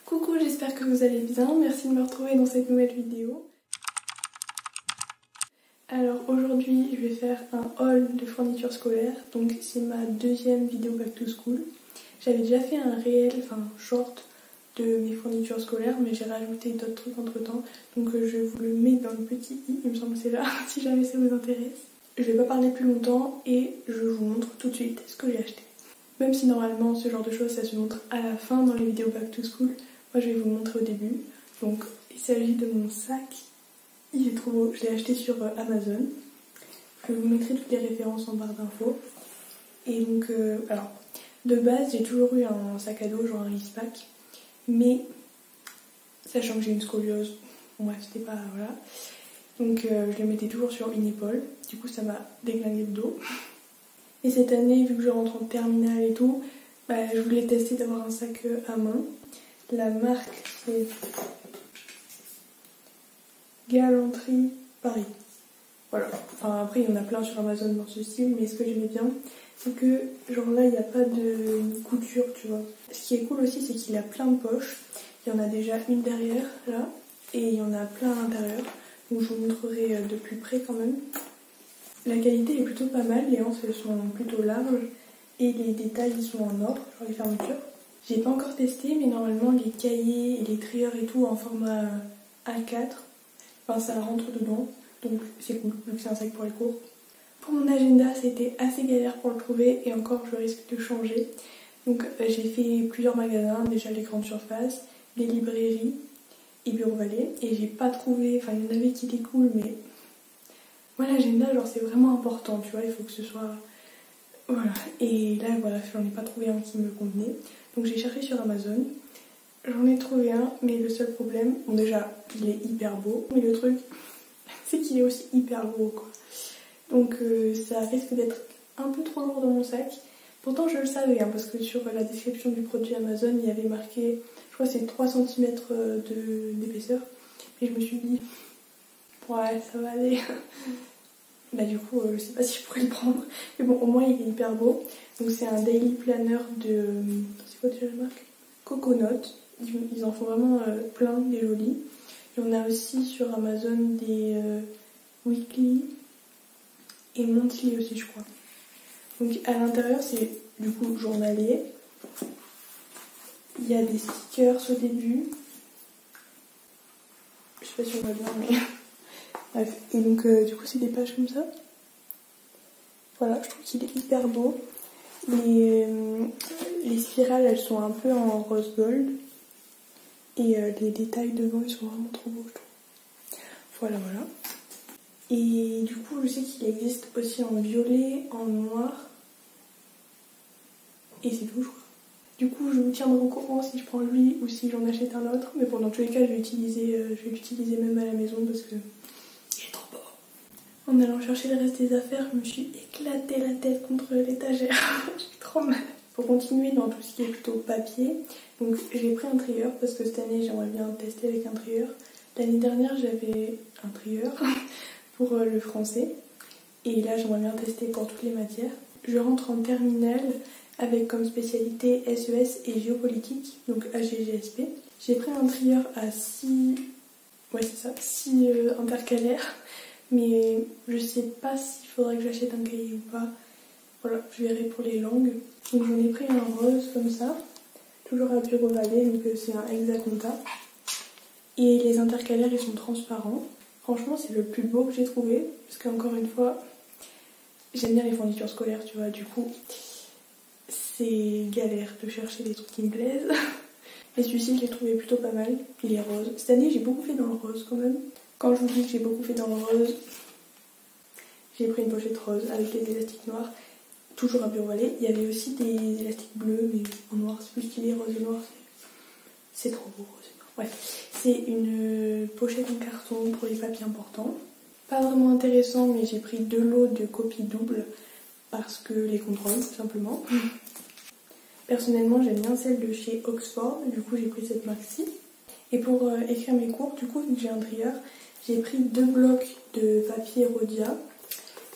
Coucou, j'espère que vous allez bien, merci de me retrouver dans cette nouvelle vidéo. Alors aujourd'hui je vais faire un haul de fournitures scolaires, donc c'est ma deuxième vidéo back to school. J'avais déjà fait un réel, short de mes fournitures scolaires, mais j'ai rajouté d'autres trucs entre temps, donc je vous le mets dans le petit i, il me semble que c'est là, si jamais ça vous intéresse. Je vais pas parler plus longtemps et je vous montre tout de suite ce que j'ai acheté. Même si normalement ce genre de choses ça se montre à la fin dans les vidéos back to school, moi je vais vous le montrer au début. Donc il s'agit de mon sac, il est trop beau, je l'ai acheté sur Amazon. Je vous mettrai toutes les références en barre d'infos. Et donc alors de base j'ai toujours eu un sac à dos genre un Eastpak, mais sachant que j'ai une scoliose, bref c'était pas voilà. Donc je le mettais toujours sur une épaule, du coup ça m'a déglingué le dos. Et cette année, vu que je rentre en terminale et tout, je voulais tester d'avoir un sac à main. La marque c'est Galanterie Paris. Voilà, enfin après il y en a plein sur Amazon dans ce style, mais ce que j'aimais bien, c'est que genre là il n'y a pas de couture, tu vois. Ce qui est cool aussi, c'est qu'il a plein de poches. Il y en a déjà une derrière, là, et il y en a plein à l'intérieur. Donc je vous montrerai de plus près quand même. La qualité est plutôt pas mal, les anses elles sont plutôt larges et les détails ils sont en or, genre les fermetures. J'ai pas encore testé, mais normalement les cahiers et les trieurs et tout en format A4, ça rentre dedans, donc c'est cool vu que c'est un sac pour les cours. Pour mon agenda c'était assez galère pour le trouver et encore je risque de changer. Donc j'ai fait plusieurs magasins, déjà les grandes surfaces, les librairies et Bureau Vallée, et j'ai pas trouvé, il y en avait qui étaient cool, mais moi l'agenda genre c'est vraiment important, tu vois, il faut que ce soit... Voilà, et là voilà, j'en ai pas trouvé un qui me convenait. Donc j'ai cherché sur Amazon, j'en ai trouvé un, mais le seul problème, bon déjà il est hyper beau, mais le truc c'est qu'il est aussi hyper gros quoi. Donc ça risque d'être un peu trop lourd dans mon sac. Pourtant je le savais, parce que sur la description du produit Amazon il y avait marqué, je crois que c'est 3 cm d'épaisseur. Et je me suis dit, ouais ça va aller. Du coup je sais pas si je pourrais le prendre, mais bon au moins il est hyper beau. Donc c'est un daily planner de, c'est quoi déjà la marque, Coconut. Ils en font vraiment plein, des jolis. Et on a aussi sur Amazon des weekly et monthly aussi je crois. Donc à l'intérieur c'est du coup journalier. Il y a des stickers au début, je sais pas si on voit bien mais bref. Et donc du coup c'est des pages comme ça. Voilà, je trouve qu'il est hyper beau. Les spirales elles sont un peu en rose gold. Et les détails devant ils sont vraiment trop beaux je trouve. Voilà. Et du coup je sais qu'il existe aussi en violet, en noir. Et c'est tout je crois. Du coup je vous tiendrai au courant si je prends lui ou si j'en achète un autre. Mais bon dans tous les cas je vais l'utiliser même à la maison parce que il est trop beau. En allant chercher le reste des affaires, je me suis éclaté la tête contre l'étagère. J'ai trop mal. Pour continuer dans tout ce qui est plutôt papier, donc j'ai pris un trieur parce que cette année j'aimerais bien tester avec un trieur. L'année dernière j'avais un trieur pour le français et là j'aimerais bien tester pour toutes les matières. Je rentre en terminale avec comme spécialité SES et géopolitique, donc HGGSP. J'ai pris un trieur à 6 intercalaires. Mais je sais pas s'il faudrait que j'achète un cahier ou pas. Voilà, je verrai pour les langues. Donc j'en ai pris un rose comme ça, toujours à Bureau Vallée, donc c'est un Hexaconta. Et les intercalaires ils sont transparents. Franchement c'est le plus beau que j'ai trouvé, parce qu'encore une fois, j'aime bien les fournitures scolaires, tu vois, du coup c'est galère de chercher des trucs qui me plaisent. Et celui-ci je l'ai trouvé plutôt pas mal, il est rose. Cette année j'ai beaucoup fait dans le rose quand même. Quand je vous dis que j'ai beaucoup fait dans le rose, j'ai pris une pochette rose avec les élastiques noirs, toujours à Bureau Vallée. Il y avait aussi des élastiques bleus, mais en noir, c'est plus stylé, rose et noir, c'est trop beau, rose et noir. Bref, c'est une pochette en carton pour les papiers importants. Pas vraiment intéressant, mais j'ai pris 2 lots de copies doubles parce que les contrôles, tout simplement. Personnellement, j'aime bien celle de chez Oxford, du coup j'ai pris cette marque-ci. Et pour écrire mes cours, du coup, vu que j'ai un trieur, j'ai pris 2 blocs de papier Rhodia,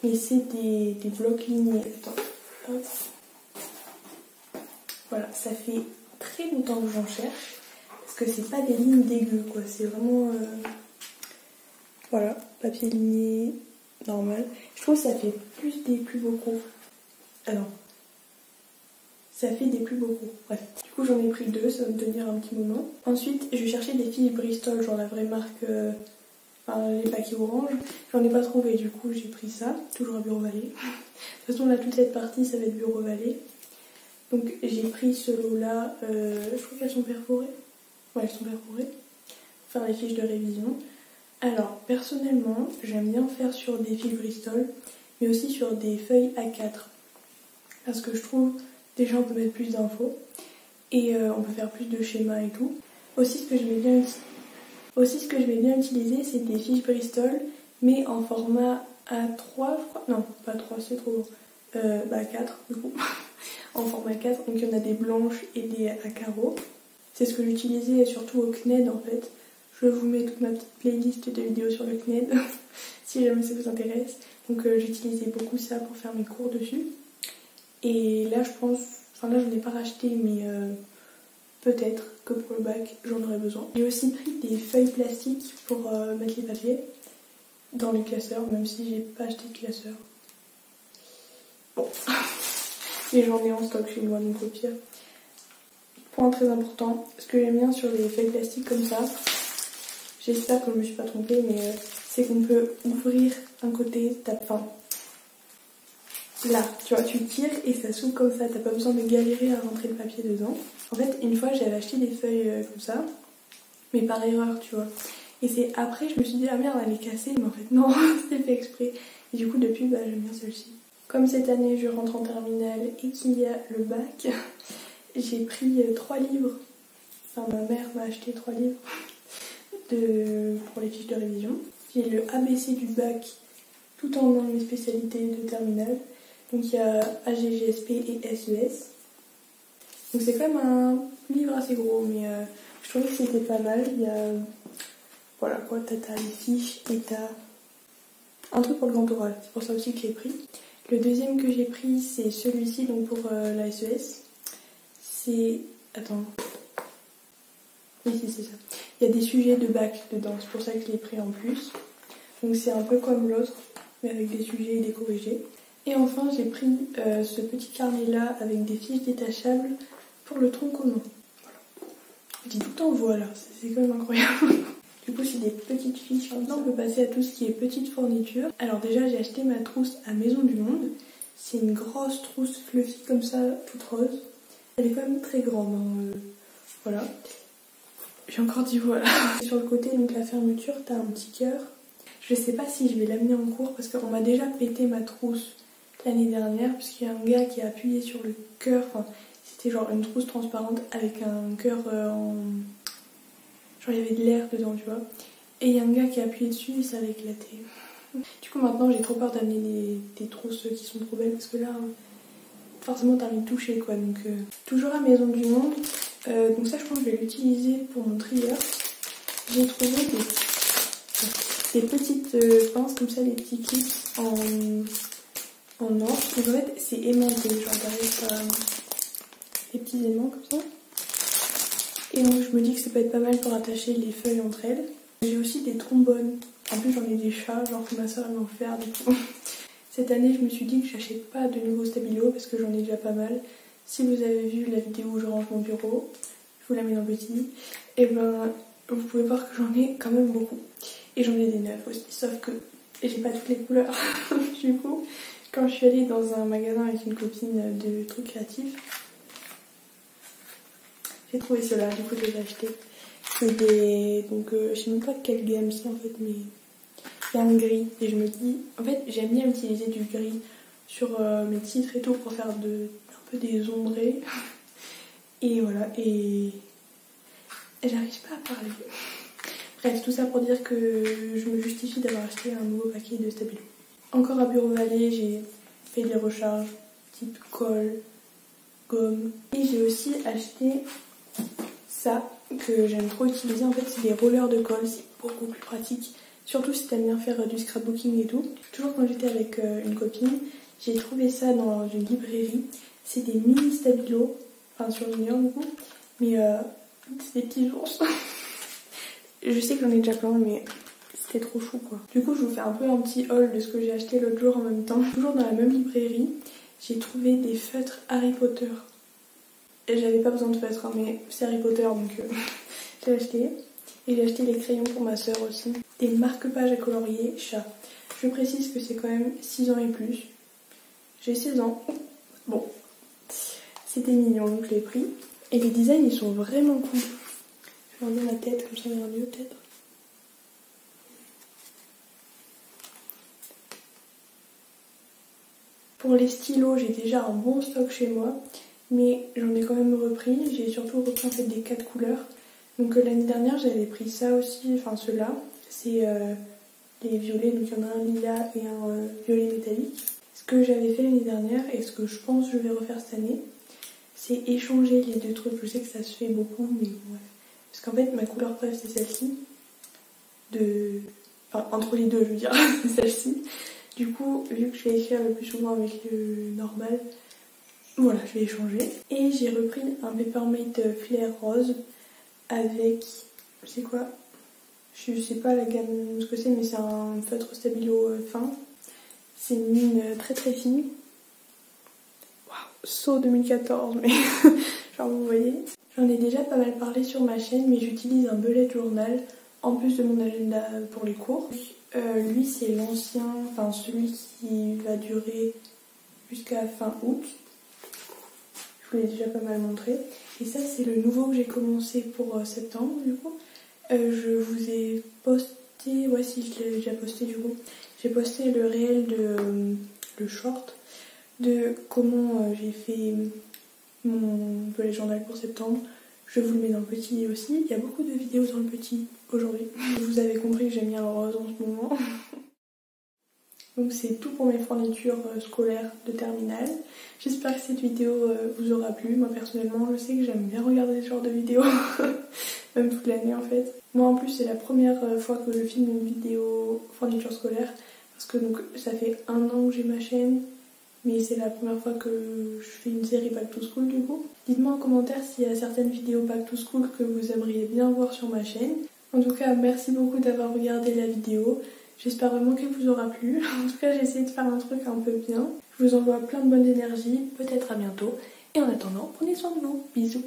mais c'est des blocs lignés. Attends, hop. Voilà, ça fait très longtemps que j'en cherche. parce que c'est pas des lignes dégueu quoi, c'est vraiment voilà, papier ligné normal. Je trouve que ça fait plus des plus beaux cours. Ah non, ça fait des plus beaux cours. Bref, du coup j'en ai pris 2, ça va me tenir un petit moment. Ensuite je vais chercher des fiches Bristol, genre la vraie marque, enfin les paquets orange. J'en ai pas trouvé, du coup j'ai pris ça, toujours à Bureau Vallée. De toute façon là toute cette partie ça va être Bureau Vallée. Donc j'ai pris ce lot là, je crois qu'elles sont perforées. Ouais, elles sont perforées. Pour faire les fiches de révision. Alors personnellement j'aime bien faire sur des fiches Bristol, mais aussi sur des feuilles A4. Parce que je trouve déjà on peut mettre plus d'infos et on peut faire plus de schémas et tout. Aussi ce que je vais bien utiliser c'est des fiches Bristol, mais en format A3 je crois. Non, pas 3, c'est trop long. Bah 4 du coup. En format 4, donc il y en a des blanches et des à carreaux. C'est ce que j'utilisais surtout au CNED en fait. Je vous mets toute ma petite playlist de vidéos sur le CNED, si jamais ça vous intéresse. Donc j'utilisais beaucoup ça pour faire mes cours dessus. Et là je pense, enfin là je n'ai pas racheté, mais peut-être que pour le bac j'en aurais besoin. J'ai aussi pris des feuilles plastiques pour mettre les papiers dans les classeurs, même si j'ai pas acheté de classeur. Bon. Et j'en ai en stock chez moi, donc au pire. Point très important, ce que j'aime bien sur les feuilles plastiques comme ça, j'espère que je me suis pas trompée, mais c'est qu'on peut ouvrir un côté, enfin là, tu vois, tu tires et ça s'ouvre comme ça, t'as pas besoin de galérer à rentrer le papier dedans. En fait, une fois j'avais acheté des feuilles comme ça, mais par erreur, tu vois. Et c'est après, je me suis dit, ah merde, elle est cassée, mais en fait non, c'était fait exprès. Et du coup, depuis, bah, j'aime bien celle-ci. Comme cette année je rentre en terminale et qu'il y a le bac, j'ai pris 3 livres. Enfin ma mère m'a acheté 3 livres pour les fiches de révision. J'ai le ABC du bac tout en dans mes spécialités de terminale. Donc il y a AGGSP et SES. Donc c'est quand même un livre assez gros, mais je trouvais que c'était pas mal. Il y a voilà quoi, t'as les fiches et t'as un truc pour le grand oral. C'est pour ça aussi que j'ai pris. Le deuxième que j'ai pris, c'est celui-ci, donc pour la SES. C'est... Attends. Oui, c'est ça. Il y a des sujets de bac dedans, c'est pour ça que je l'ai pris en plus. Donc c'est un peu comme l'autre, mais avec des sujets et des corrigés. Et enfin, j'ai pris ce petit carnet-là avec des fiches détachables pour le tronc commun. Voilà. Je dis tout le temps voilà, c'est quand même incroyable. Du coup, c'est des petites fiches. Maintenant, on peut passer à tout ce qui est petite fourniture. Alors déjà, j'ai acheté ma trousse à Maison du Monde. C'est une grosse trousse fluffy comme ça, toute rose. Elle est quand même très grande. Hein. Voilà. J'ai encore dit voilà. Sur le côté, donc la fermeture, t'as un petit cœur. Je sais pas si je vais l'amener en cours parce qu'on m'a déjà pété ma trousse l'année dernière. Puisqu'il y a un gars qui a appuyé sur le cœur. Enfin, c'était genre une trousse transparente avec un cœur en... Genre il y avait de l'air dedans, tu vois. Et il y a un gars qui a appuyé dessus et ça avait éclaté. Du coup maintenant j'ai trop peur d'amener des trousses qui sont trop belles parce que là, forcément t'as envie de toucher quoi. Donc toujours à Maison du Monde. Donc ça je pense que je vais l'utiliser pour mon trieur. J'ai trouvé des petites pinces comme ça, des petits clips en or. Donc en fait c'est aimanté, genre derrière des petits aimants comme ça. Et donc je me dis que ça peut être pas mal pour attacher les feuilles entre elles. J'ai aussi des trombones. En plus j'en ai des chats, genre que ma soeur m'a offert du coup. Cette année je me suis dit que j'achète pas de nouveaux stabilos parce que j'en ai déjà pas mal. Si vous avez vu la vidéo où je range mon bureau, je vous la mets dans le petit. Et ben vous pouvez voir que j'en ai quand même beaucoup. Et j'en ai des neufs aussi, sauf que j'ai pas toutes les couleurs. Du coup, quand je suis allée dans un magasin avec une copine de trucs créatifs, j'ai trouvé cela, du coup je les ai achetés. C'est des... Donc je sais même pas quelle gamme c'est en fait, mais il y a un gris. Et je me dis, en fait j'aime bien utiliser du gris sur mes titres et tout pour faire un peu des ombrés. Et voilà, et j'arrive pas à parler. Bref, tout ça pour dire que je me justifie d'avoir acheté un nouveau paquet de stabilos. Encore à Bureau Vallée, j'ai fait des recharges type colle, gomme. Et j'ai aussi acheté ça que j'aime trop utiliser. En fait, c'est des rollers de colle, c'est beaucoup plus pratique. Surtout si t'aimes bien faire du scrapbooking et tout. Toujours quand j'étais avec une copine, j'ai trouvé ça dans une librairie. C'est des mini stabilos, enfin sur Junior du coup, mais C'est des petits ours. Je sais que j'en ai déjà plein, mais c'était trop chou quoi. Du coup, je vous fais un peu un petit haul de ce que j'ai acheté l'autre jour en même temps. Toujours dans la même librairie, j'ai trouvé des feutres Harry Potter. Et j'avais pas besoin de feutres, hein, mais c'est Harry Potter donc j'ai acheté. Et j'ai acheté les crayons pour ma soeur aussi. Des marque-pages à colorier chat. Je précise que c'est quand même 6 ans et plus. J'ai 16 ans. Bon, c'était mignon donc je l'ai pris. Et les designs ils sont vraiment cool. Je vais remettre la tête comme ça il y aura mieux peut-être. Pour les stylos, j'ai déjà un bon stock chez moi, mais j'en ai quand même repris. J'ai surtout repris en fait des 4 couleurs. Donc l'année dernière, j'avais pris ça aussi, enfin ceux-là. C'est les violets, donc il y en a un lilas et un violet métallique. Ce que j'avais fait l'année dernière et ce que je pense que je vais refaire cette année, c'est échanger les deux trucs. Je sais que ça se fait beaucoup, mais bref. Parce qu'en fait, ma couleur préf, c'est celle-ci. Enfin, entre les deux, je veux dire, celle-ci. Du coup, vu que je vais écrire le plus souvent avec le normal, voilà, je vais échanger. Et j'ai repris un Papermate Flair Rose avec, c'est quoi? Je sais pas la gamme, ce que c'est, mais c'est un feutre stabilo fin. C'est une mine très très fine. Waouh, saut 2014, mais genre vous voyez. J'en ai déjà pas mal parlé sur ma chaîne, mais j'utilise un bullet journal en plus de mon agenda pour les cours. Lui c'est l'ancien, enfin celui qui va durer jusqu'à fin août. Je vous l'ai déjà pas mal montré. Et ça c'est le nouveau que j'ai commencé pour septembre du coup. Je vous ai posté, ouais si je l'ai déjà posté du coup. J'ai posté le réel de le short de comment j'ai fait mon bullet journal pour septembre. Je vous le mets dans le petit aussi. Il y a beaucoup de vidéos dans le petit aujourd'hui. Vous avez compris que j'aime bien le rose en ce moment. Donc c'est tout pour mes fournitures scolaires de terminale. J'espère que cette vidéo vous aura plu. Moi personnellement, je sais que j'aime bien regarder ce genre de vidéos. Même toute l'année en fait. Moi en plus c'est la première fois que je filme une vidéo fourniture scolaire. Parce que donc ça fait 1 an que j'ai ma chaîne. Mais c'est la première fois que je fais une série Back to School du coup. Dites-moi en commentaire s'il y a certaines vidéos Back to School que vous aimeriez bien voir sur ma chaîne. En tout cas, merci beaucoup d'avoir regardé la vidéo. J'espère vraiment qu'elle vous aura plu. En tout cas, j'ai essayé de faire un truc un peu bien. Je vous envoie plein de bonnes énergies. Peut-être à bientôt. Et en attendant, prenez soin de vous. Bisous.